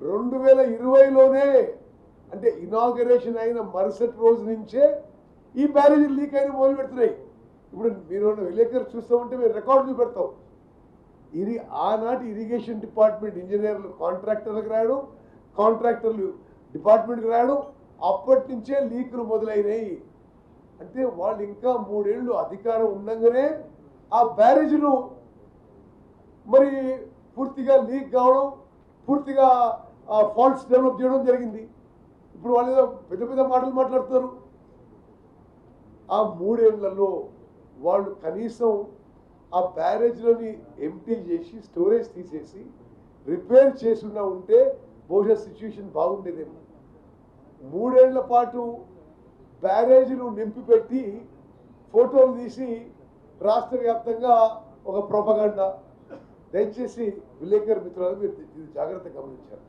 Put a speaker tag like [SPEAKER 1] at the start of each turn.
[SPEAKER 1] 2020లోనే అంటే ఇనాగరేషన్ అయిన మరుసటి రోజు నుంచే ఈ బ్యారేజీ లీక్ అయిన మొదలు పెడుతున్నాయి. ఇప్పుడు మీరు విలేకరు చూస్తూ ఉంటే మీరు రికార్డు చూపెడతాం. ఇది ఆనాటి ఇరిగేషన్ డిపార్ట్మెంట్ ఇంజనీర్లు కాంట్రాక్టర్లకు రాయడం, కాంట్రాక్టర్లు డిపార్ట్మెంట్కి రాయడం, అప్పటి నుంచే లీకులు మొదలైనవి. అంటే వాళ్ళు ఇంకా 3 ఏళ్ళు అధికారం ఉండగానే ఆ బ్యారేజ్ను మరి పూర్తిగా లీక్ కావడం, పూర్తిగా ఫాల్ట్స్ డెవలప్ చేయడం జరిగింది. ఇప్పుడు వాళ్ళు ఏదో పెద్ద పెద్ద మాటలు మాట్లాడుతారు. ఆ 3 ఏళ్లలో వాళ్ళు కనీసం ఆ బ్యారేజ్లోని ఎంటీ చేసి స్టోరేజ్ తీసేసి రిపేర్ చేసుకున్నా ఉంటే బహుశా సిచ్యువేషన్ బాగుండేదేమో. 3 ఏళ్ల పాటు బ్యారేజ్ను నింపిపెట్టి ఫోటోలు తీసి రాష్ట్ర వ్యాప్తంగా ఒక ప్రొపగండా. దయచేసి విలేకరు మిత్రులు మీరు జాగ్రత్తగా గమనించారు.